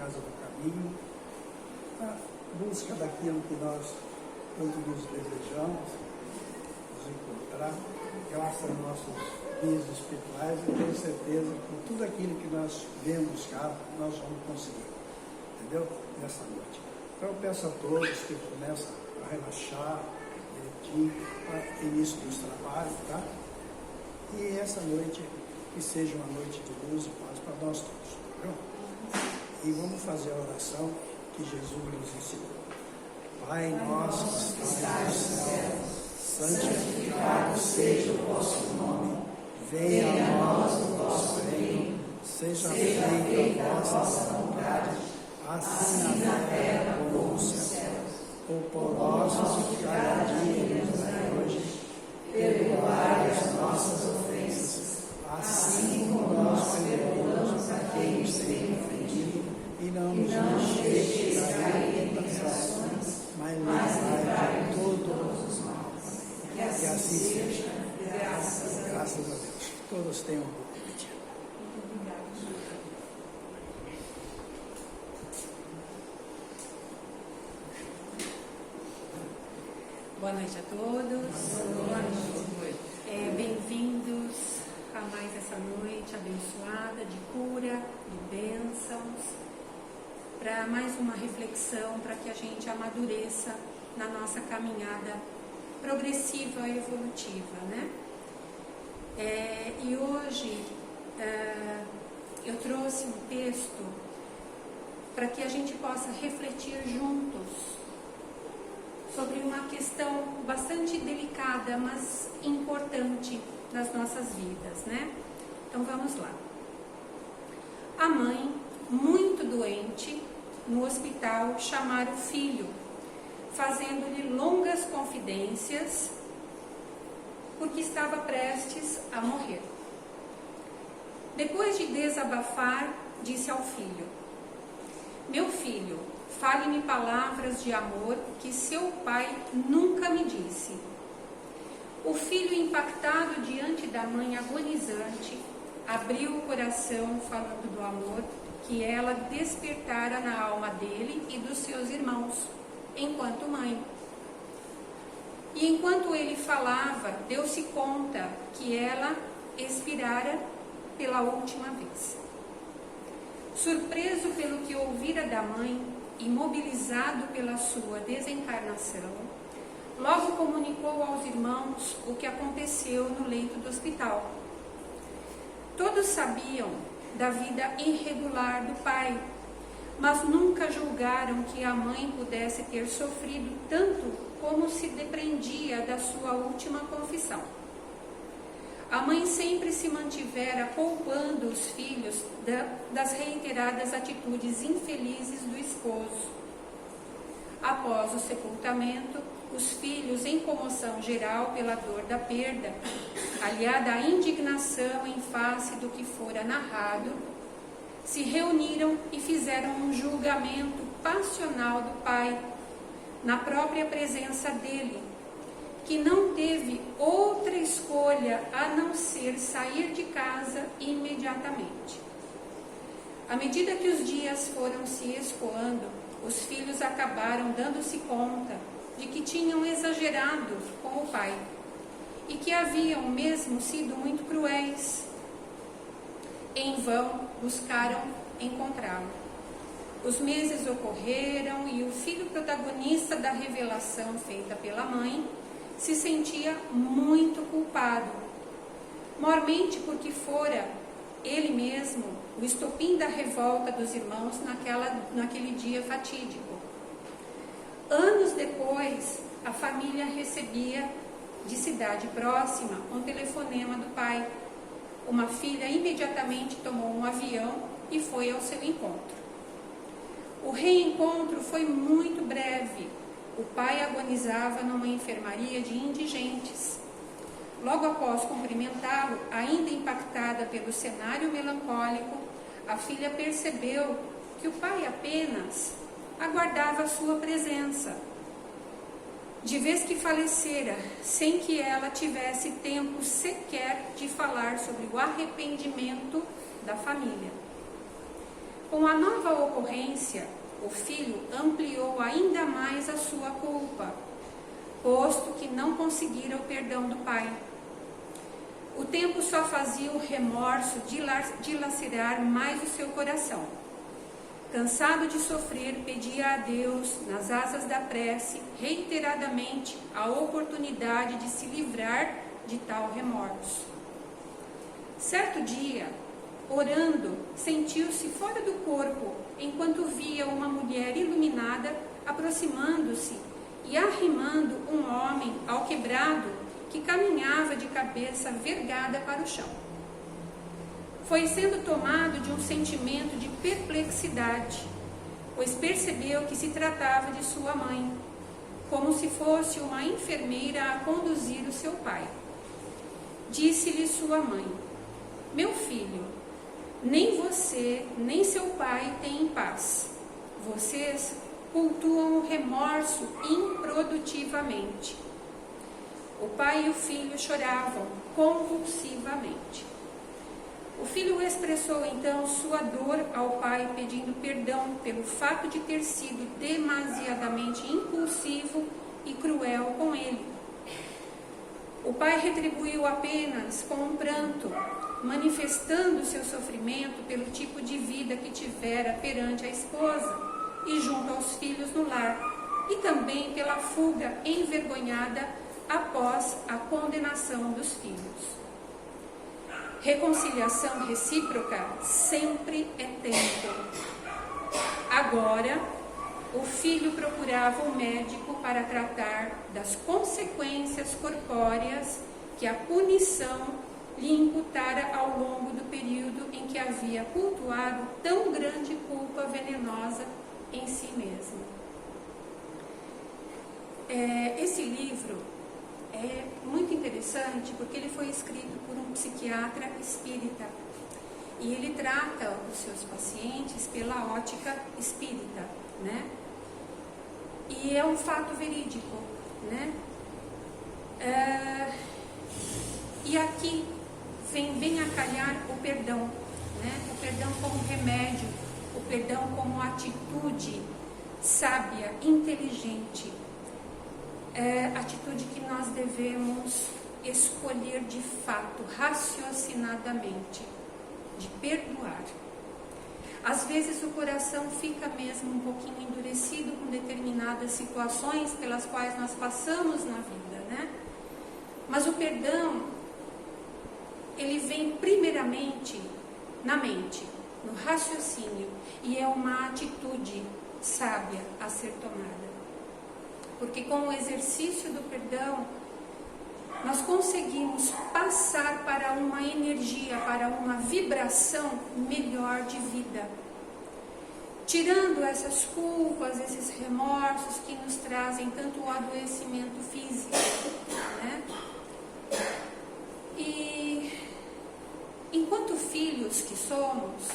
casa do caminho, na busca daquilo que nós tanto nos desejamos, nos encontrar, graças aos nossos guias espirituais, eu tenho certeza que por tudo aquilo que nós viemos buscar, nós vamos conseguir, entendeu? Nessa noite. Então eu peço a todos que começam a relaxar, direitinho, para o início dos trabalhos, tá? E essa noite, que seja uma noite de luz e paz para nós todos, tá bom? E vamos fazer a oração que Jesus nos ensinou. Pai nosso que estás nos céus, santificado seja o vosso nome, venha a nós o vosso reino, seja feita a vossa vontade, assim na terra como no céu. O pão nosso de cada dia nos dai hoje, perdoai as nossas ofensas, assim como nós perdoamos a quem nos tem ofendido, e não nos deixeis cair em tentações, mas livrai de todos os males. Que assim seja. Graças a Deus. Todos tenham um bom dia. Boa noite a todos. Boa noite. Bem-vindos a mais essa noite abençoada de cura, de bênçãos, para mais uma reflexão, para que a gente amadureça na nossa caminhada progressiva e evolutiva, né? E hoje eu trouxe um texto para que a gente possa refletir juntos sobre uma questão bastante delicada, mas importante nas nossas vidas, né? Então vamos lá. A mãe, muito doente, no hospital, chamaram o filho, fazendo-lhe longas confidências, porque estava prestes a morrer. Depois de desabafar, disse ao filho: meu filho, fale-me palavras de amor que seu pai nunca me disse. O filho, impactado diante da mãe agonizante, abriu o coração falando do amor que ela despertara na alma dele e dos seus irmãos, enquanto mãe. E enquanto ele falava, deu-se conta que ela expirara pela última vez. Surpreso pelo que ouvira da mãe, imobilizado pela sua desencarnação, logo comunicou aos irmãos o que aconteceu no leito do hospital. Todos sabiam da vida irregular do pai, mas nunca julgaram que a mãe pudesse ter sofrido tanto como se depreendia da sua última confissão. A mãe sempre se mantivera poupando os filhos das reiteradas atitudes infelizes do esposo. Após o sepultamento, os filhos, em comoção geral pela dor da perda, aliada à indignação em face do que fora narrado, se reuniram e fizeram um julgamento passional do pai, na própria presença dele, que não teve outra escolha a não ser sair de casa imediatamente. À medida que os dias foram se escoando, os filhos acabaram dando-se conta de que tinham exagerado com o pai e que haviam mesmo sido muito cruéis. Em vão buscaram encontrá-lo. Os meses ocorreram e o filho protagonista da revelação feita pela mãe se sentia muito culpado, mormente porque fora ele mesmo o estopim da revolta dos irmãos naquele dia fatídico. Anos depois, a família recebia de cidade próxima um telefonema do pai. Uma filha imediatamente tomou um avião e foi ao seu encontro. O reencontro foi muito breve. O pai agonizava numa enfermaria de indigentes. Logo após cumprimentá-lo, ainda impactada pelo cenário melancólico, a filha percebeu que o pai apenas aguardava a sua presença, de vez que falecera, sem que ela tivesse tempo sequer de falar sobre o arrependimento da família. Com a nova ocorrência, o filho ampliou ainda mais a sua culpa, posto que não conseguira o perdão do pai. O tempo só fazia o remorso dilacerar mais o seu coração. Cansado de sofrer, pedia a Deus, nas asas da prece, reiteradamente, a oportunidade de se livrar de tal remorso. Certo dia, orando, sentiu-se fora do corpo, enquanto via uma mulher iluminada aproximando-se e arrimando um homem alquebrado que caminhava de cabeça vergada para o chão. Foi sendo tomado de um sentimento de perplexidade, pois percebeu que se tratava de sua mãe, como se fosse uma enfermeira a conduzir o seu pai. Disse-lhe sua mãe: meu filho, nem você nem seu pai têm paz. Vocês cultuam o remorso improdutivamente. O pai e o filho choravam convulsivamente. O filho expressou então sua dor ao pai, pedindo perdão pelo fato de ter sido demasiadamente impulsivo e cruel com ele. O pai retribuiu apenas com um pranto, manifestando seu sofrimento pelo tipo de vida que tivera perante a esposa e junto aos filhos no lar, e também pela fuga envergonhada após a condenação dos filhos. Reconciliação recíproca sempre é tempo. Agora, o filho procurava um médico para tratar das consequências corpóreas que a punição lhe imputara ao longo do período em que havia cultuado tão grande culpa venenosa em si mesmo. Esse livro é muito interessante porque ele foi escrito por um psiquiatra espírita e ele trata os seus pacientes pela ótica espírita, né? E é um fato verídico, né? E aqui vem bem a calhar o perdão, né? O perdão como remédio, o perdão como atitude sábia, inteligente, atitude que nós devemos escolher de fato, raciocinadamente, de perdoar. Às vezes o coração fica mesmo um pouquinho endurecido com determinadas situações pelas quais nós passamos na vida, né? Mas o perdão, ele vem primeiramente na mente, no raciocínio, e é uma atitude sábia a ser tomada. Porque com o exercício do perdão, nós conseguimos passar para uma energia, para uma vibração melhor de vida. Tirando essas culpas, esses remorsos que nos trazem tanto o adoecimento físico, né? E enquanto filhos que somos,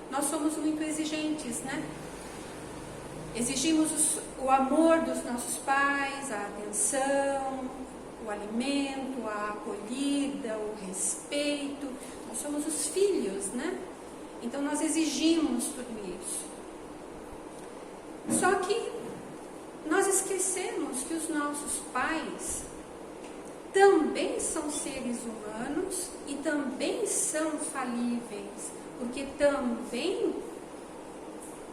nós somos muito exigentes, né? Exigimos o amor dos nossos pais, a atenção, o alimento, a acolhida, o respeito. Nós somos os filhos, né? Então nós exigimos tudo isso. Só que nós esquecemos que os nossos pais também são seres humanos e também são falíveis, porque também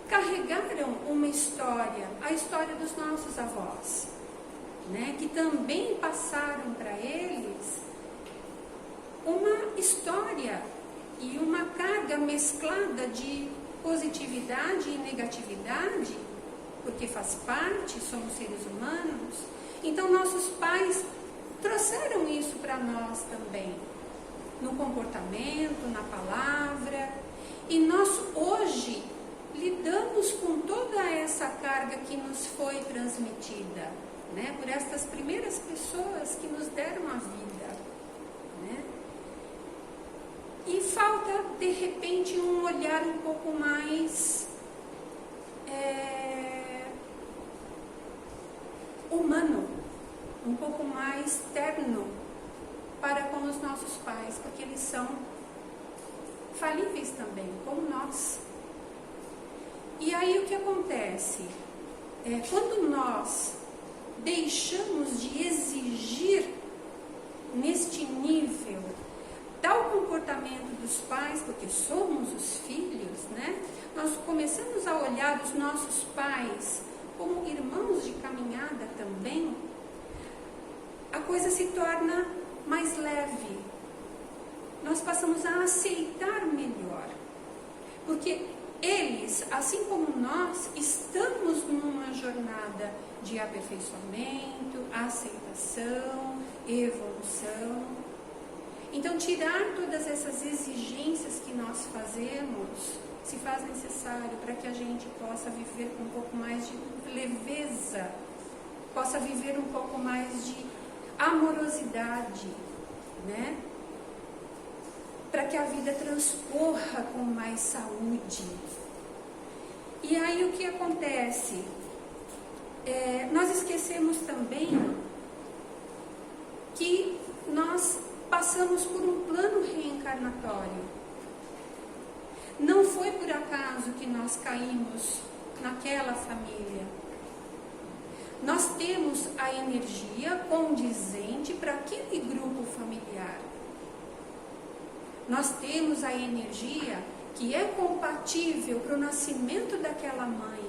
carregaram uma história, a história dos nossos avós, né, que também passaram para eles uma história e uma carga mesclada de positividade e negatividade, porque faz parte, somos seres humanos. Então nossos pais trouxeram isso para nós também, no comportamento, na palavra, e nós hoje lidamos com toda essa carga que nos foi transmitida, né, por estas primeiras pessoas que nos deram a vida, né? E falta, de repente, um olhar um pouco mais humano, um pouco mais terno para com os nossos pais, porque eles são falíveis também, como nós. aí o que acontece? Quando nós deixamos de exigir neste nível tal comportamento dos pais, porque somos os filhos, né? Nós começamos a olhar os nossos pais como irmãos de caminhada também, a coisa se torna mais leve. Nós passamos a aceitar melhor, porque eles, assim como nós, estamos numa jornada de aperfeiçoamento, aceitação, evolução. Então, tirar todas essas exigências que nós fazemos se faz necessário para que a gente possa viver com um pouco mais de leveza, possa viver um pouco mais de amorosidade, né? Para que a vida transcorra com mais saúde. E aí o que acontece? Nós esquecemos também que nós passamos por um plano reencarnatório. Não foi por acaso que nós caímos naquela família. Nós temos a energia condizente para aquele grupo familiar. Nós temos a energia que é compatível para o nascimento daquela mãe.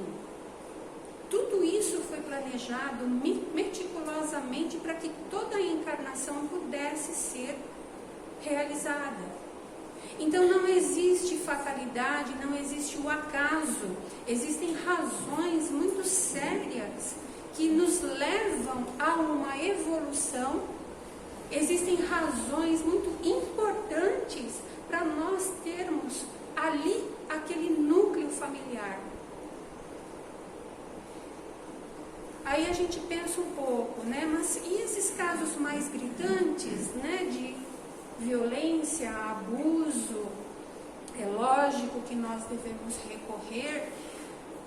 Tudo isso foi planejado meticulosamente para que toda a encarnação pudesse ser realizada. Então não existe fatalidade, não existe o acaso. Existem razões muito sérias que nos levam a uma evolução. Existem razões muito importantes para nós termos ali aquele núcleo familiar. Aí a gente pensa um pouco, né? Mas e esses casos mais gritantes, né? De violência, abuso? É lógico que nós devemos recorrer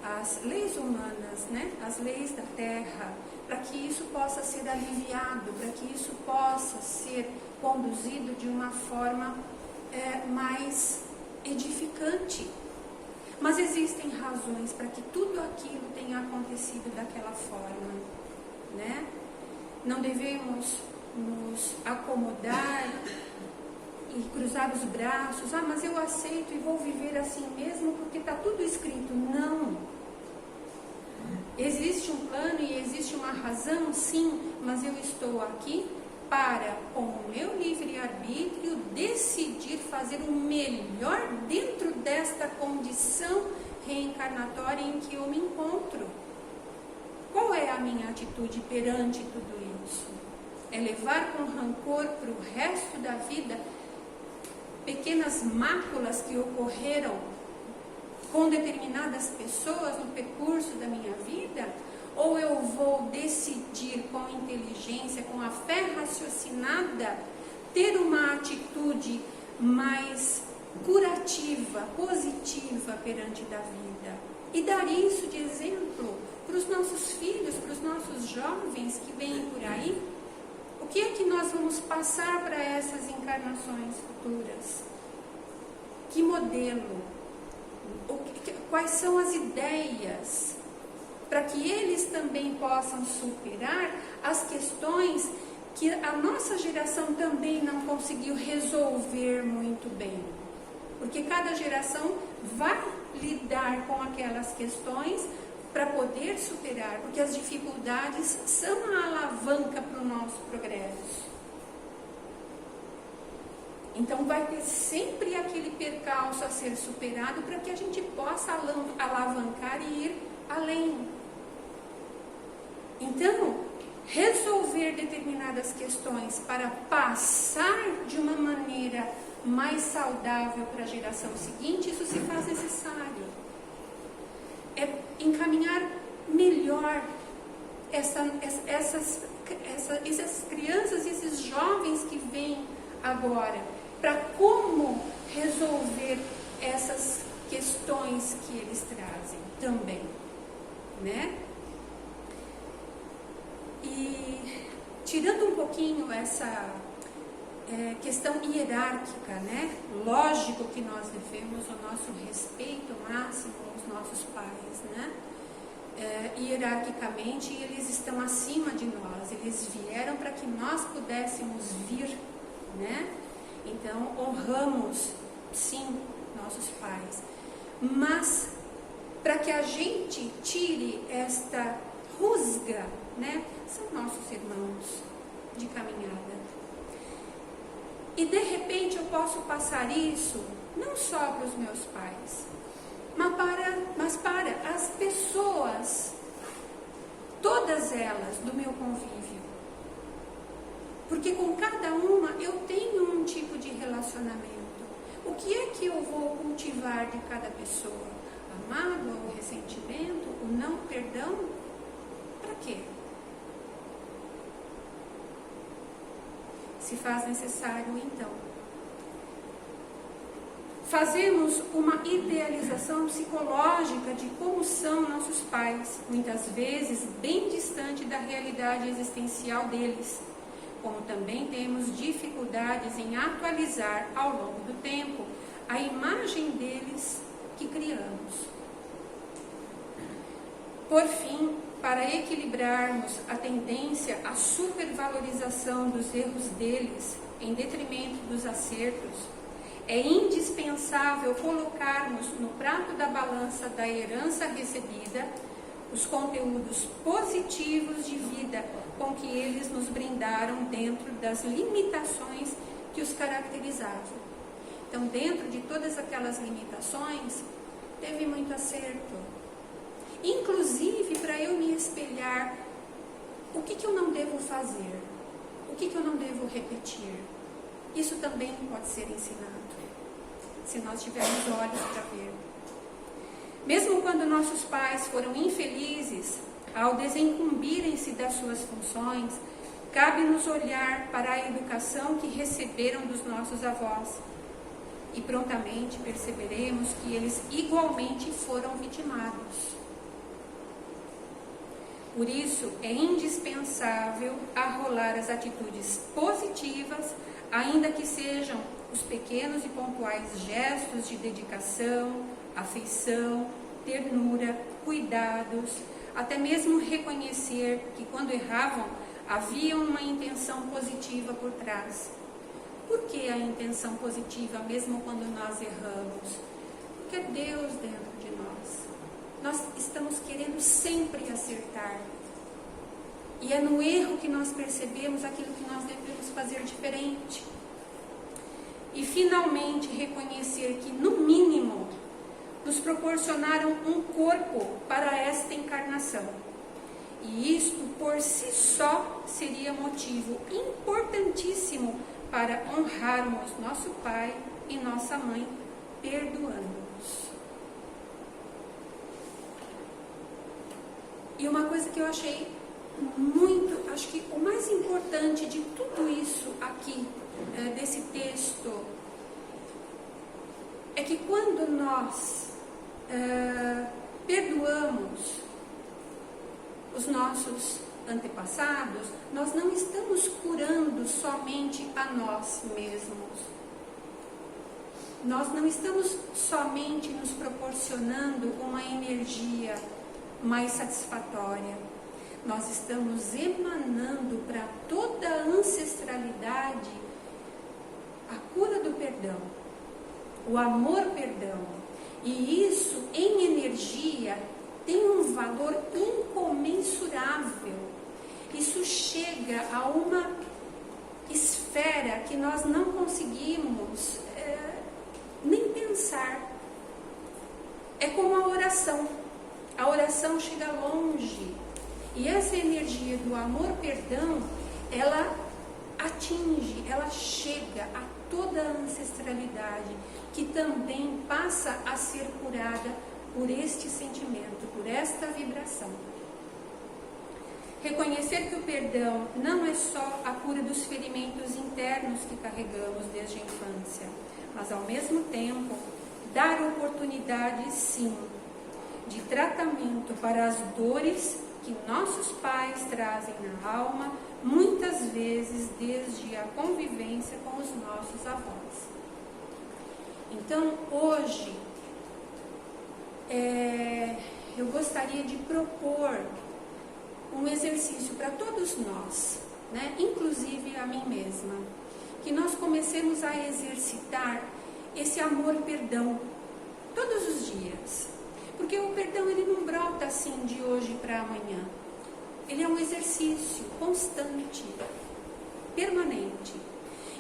às leis humanas, né? Às leis da terra, para que isso possa ser aliviado, para que isso possa ser conduzido de uma forma mais edificante. Mas existem razões para que tudo aquilo tenha acontecido daquela forma, né? Não devemos nos acomodar e cruzar os braços. Mas eu aceito e vou viver assim mesmo porque está tudo escrito. Não. Existe um plano e existe uma razão, sim, mas eu estou aqui para, com o meu livre-arbítrio, decidir fazer o melhor dentro desta condição reencarnatória em que eu me encontro. Qual é a minha atitude perante tudo isso? É levar com rancor para o resto da vida pequenas máculas que ocorreram com determinadas pessoas no percurso da minha vida? Ou eu vou decidir com inteligência, com a fé raciocinada, ter uma atitude mais curativa, positiva perante da vida? E dar isso de exemplo para os nossos filhos, para os nossos jovens que vêm por aí. O que é que nós vamos passar para essas encarnações futuras? Que modelo? Quais são as ideias? Para que eles também possam superar as questões que a nossa geração também não conseguiu resolver muito bem. Porque cada geração vai lidar com aquelas questões para poder superar, porque as dificuldades são a alavanca para o nosso progresso. Então vai ter sempre aquele percalço a ser superado para que a gente possa alavancar e ir além. Então, resolver determinadas questões para passar de uma maneira mais saudável para a geração seguinte, isso se faz necessário. É encaminhar melhor essas crianças, esses jovens que vêm agora, para como resolver essas questões que eles trazem também, né? E tirando um pouquinho essa questão hierárquica, né? Lógico que nós devemos o nosso respeito máximo aos nossos pais, né? Hierarquicamente, eles estão acima de nós, eles vieram para que nós pudéssemos vir, né? Então, honramos, sim, nossos pais, mas para que a gente tire esta rusga, né? São nossos irmãos de caminhada. E de repente eu posso passar isso não só para os meus pais, mas para as pessoas, todas elas do meu convívio. Porque com cada uma eu tenho um tipo de relacionamento. O que é que eu vou cultivar de cada pessoa? A mágoa, o ressentimento, o não perdão? Para quê? Se faz necessário, então, fazemos uma idealização psicológica de como são nossos pais, muitas vezes bem distante da realidade existencial deles, como também temos dificuldades em atualizar ao longo do tempo a imagem deles que criamos. Por fim, para equilibrarmos a tendência à supervalorização dos erros deles em detrimento dos acertos, é indispensável colocarmos no prato da balança da herança recebida os conteúdos positivos de vida com que eles nos brindaram dentro das limitações que os caracterizavam. Então, dentro de todas aquelas limitações, teve muito acerto. Inclusive, para eu me espelhar, o que eu não devo fazer? O que eu não devo repetir? Isso também pode ser ensinado, se nós tivermos olhos para ver. Mesmo quando nossos pais foram infelizes ao desincumbirem-se das suas funções, cabe-nos olhar para a educação que receberam dos nossos avós e prontamente perceberemos que eles igualmente foram vitimados. Por isso, é indispensável arrolar as atitudes positivas, ainda que sejam os pequenos e pontuais gestos de dedicação, afeição, ternura, cuidados, até mesmo reconhecer que quando erravam, havia uma intenção positiva por trás. Por que a intenção positiva, mesmo quando nós erramos? Porque é Deus dentro de nós. Nós estamos querendo sempre acertar. E é no erro que nós percebemos aquilo que nós devemos fazer diferente. E finalmente reconhecer que, no mínimo, nos proporcionaram um corpo para esta encarnação. E isto, por si só, seria motivo importantíssimo para honrarmos nosso pai e nossa mãe, perdoando-nos. E uma coisa que eu achei muito, acho que o mais importante de tudo isso aqui, desse texto, é que quando nós perdoamos os nossos antepassados, nós não estamos curando somente a nós mesmos. Nós não estamos somente nos proporcionando uma energia mais satisfatória. Nós estamos emanando para toda a ancestralidade a cura do perdão, o amor-perdão. E isso, em energia, tem um valor incomensurável. Isso chega a uma esfera que nós não conseguimos nem pensar. É como a oração. A oração chega longe. E essa energia do amor-perdão, ela atinge, ela chega a toda a ancestralidade, que também passa a ser curada por este sentimento, por esta vibração. Reconhecer que o perdão não é só a cura dos ferimentos internos que carregamos desde a infância, mas ao mesmo tempo dar oportunidade, sim, de tratamento para as dores que nossos pais trazem na alma, muitas vezes desde a convivência com os nossos avós. Então, hoje, eu gostaria de propor um exercício para todos nós, né? Inclusive a mim mesma, que nós comecemos a exercitar esse amor-perdão todos os dias, porque o perdão ele não brota assim de hoje para amanhã, ele é um exercício constante, permanente.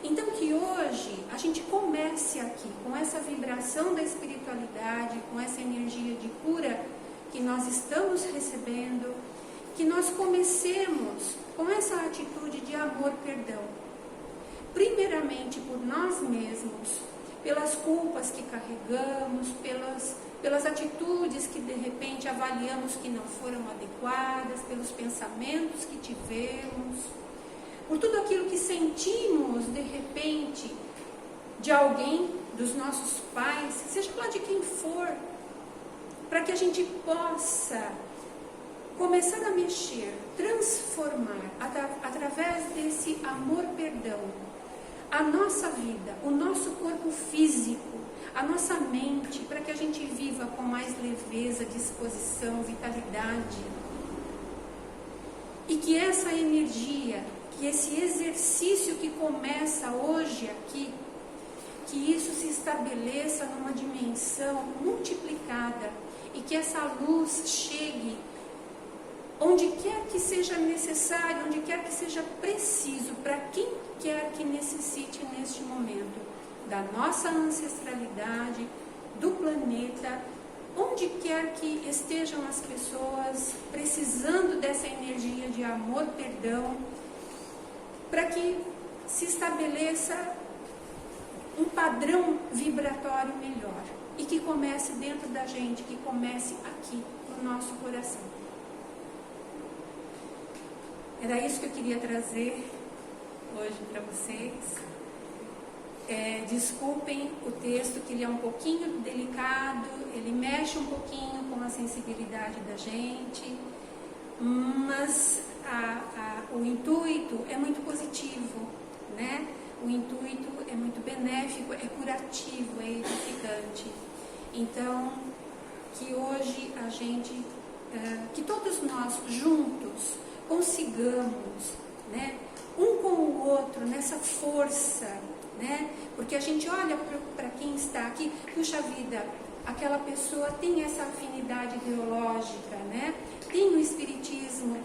Então que hoje a gente comece aqui com essa vibração da espiritualidade, com essa energia de cura que nós estamos recebendo, que nós comecemos com essa atitude de amor-perdão. Primeiramente por nós mesmos, pelas culpas que carregamos, pelas atitudes que de repente avaliamos que não foram adequadas, pelos pensamentos que tivemos, por tudo aquilo que sentimos de repente de alguém, dos nossos pais, seja lá de quem for, para que a gente possa começar a mexer, transformar através desse amor-perdão a nossa vida, o nosso corpo físico, a nossa mente, para que a gente viva com mais leveza, disposição, vitalidade. E que essa energia, que esse exercício que começa hoje aqui, que isso se estabeleça numa dimensão multiplicada e que essa luz chegue onde quer que seja necessário, onde quer que seja preciso, para quem quer que necessite neste momento, da nossa ancestralidade, do planeta, onde quer que estejam as pessoas precisando dessa energia de amor, perdão, para que se estabeleça um padrão vibratório melhor e que comece dentro da gente, que comece aqui, no nosso coração. Era isso que eu queria trazer hoje para vocês. Desculpem o texto, que ele é um pouquinho delicado, ele mexe um pouquinho com a sensibilidade da gente, mas o intuito é muito positivo, né? O intuito é muito benéfico, é curativo, é edificante. Então, que hoje a gente, que todos nós juntos consigamos, né, um com o outro, nessa força, né? Porque a gente olha para quem está aqui, puxa vida, aquela pessoa tem essa afinidade ideológica, né? Tem o espiritismo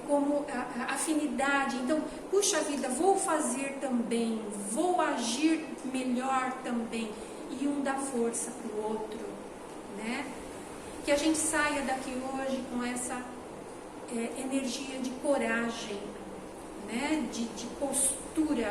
como afinidade, então, puxa vida, vou fazer também, vou agir melhor também, e um dá força para o outro, né? Que a gente saia daqui hoje com essa energia de coragem, né? De postura